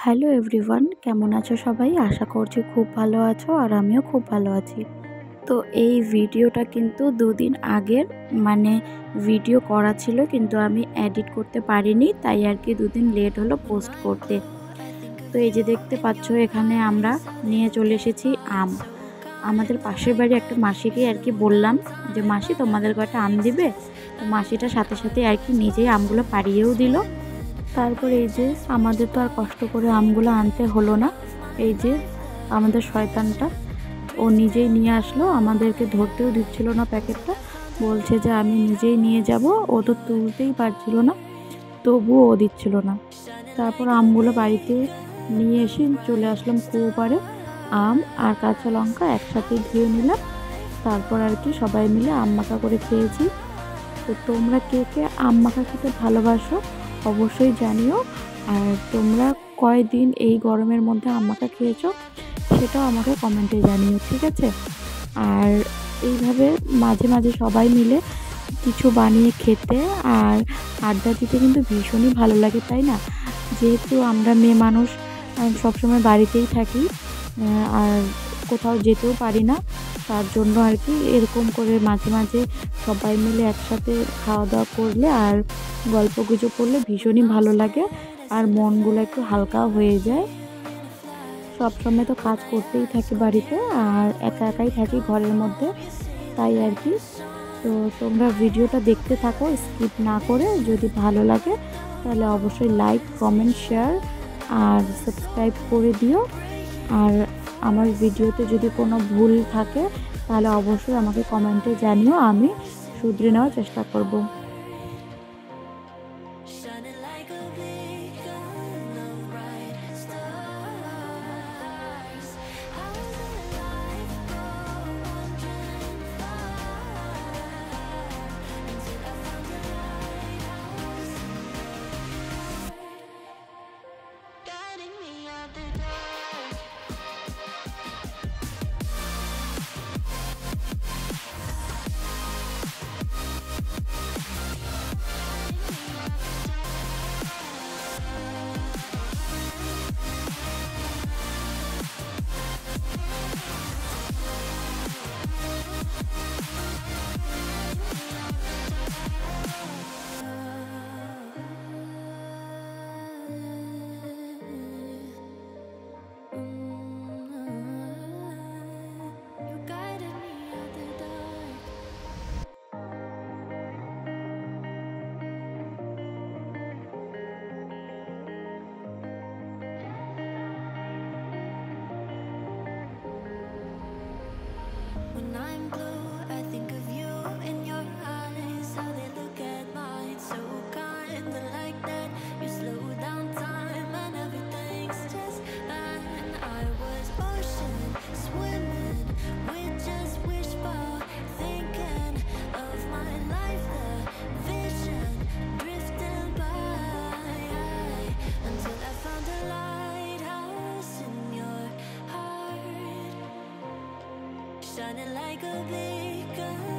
Hello everyone, কেমন আছো সবাই? আশা করছি খুব ভালো আছো আর আমিও খুব ভালো আছি। তো এই ভিডিওটা কিন্তু দুদিন আগের ভিডিও করা ছিল, কিন্তু আমি এডিট করতে পারিনি, তাই আর কি দুদিন লেট হলো পোস্ট করতে। তো এই যে দেখতে পাচ্ছ, এখানে আমরা নিয়ে চলে এসেছি আম। আমাদের পাশের বাড়ি একটা মাসিকে আর কি বললাম যে মাসি তোমাদের কয়টা আম দিবে, তো মাসিটা সাথে সাথে আর কি নিজেই আমগুলো পাড়িয়েও দিল। তারপরে এই যে আমাদের তো আর কষ্ট করে আমগুলো আনতে হলো না। এই যে আমাদের শয়তানটা ও নিজেই নিয়ে আসলো, আমাদেরকে ধরতেও দিচ্ছিল না প্যাকেটটা, বলছে যে আমি নিজেই নিয়ে যাব। ও তো তুলতেই পারছিল না, তবুও ও দিচ্ছিল না। তারপর আমগুলো বাড়িতে নিয়ে এসে চলে আসলাম কুয়ো পাড়ে। আম আর কাঁচা লঙ্কা একসাথে ধুয়ে নিলাম, তারপর আর কি সবাই মিলে আম মাখা করে খেয়েছি। তো তোমরা কে কে আম মাখা খেতে ভালোবাসো অবশ্যই জানিও। আর তোমরা কয়দিন এই গরমের মধ্যে আম মাখা খেয়েছো সেটাও আমাকে কমেন্টে জানিও, ঠিক আছে? আর এইভাবে মাঝে মাঝে সবাই মিলে কিছু বানিয়ে খেতে আর আড্ডা দিতে কিন্তু ভীষণই ভালো লাগে, তাই না? যেহেতু আমরা মেয়ে মানুষ সবসময় বাড়িতেই থাকি আর কোথাও যেতেও পারি না, তার জন্য আর কি এরকম করে মাঝে মাঝে সবাই মিলে একসাথে খাওয়া দাওয়া করলে আর গল্প গুজব করলে ভীষণই ভালো লাগে আর মনগুলো একটু হালকা হয়ে যায়। সবসময় তো কাজ করতেই থাকি বাড়িতে আর একা একাই থাকি ঘরের মধ্যে, তাই আর কি। তো তোমরা ভিডিওটা দেখতে থাকো স্কিপ না করে। যদি ভালো লাগে তাহলে অবশ্যই লাইক, কমেন্ট, শেয়ার আর সাবস্ক্রাইব করে দিও। আর আমার ভিডিওতে যদি কোনো ভুল থাকে তাহলে অবশ্যই আমাকে কমেন্টে জানিও, আমি শুধরে নেওয়ার চেষ্টা করব। When I'm blue, I think of you and your eyes, how they look at mine, so kinda like that. You slow down time and everything's just fine. I was ocean swimming with just wishful thinking of my life, the vision drifting by, until I found a lighthouse in your heart, shining like a beacon.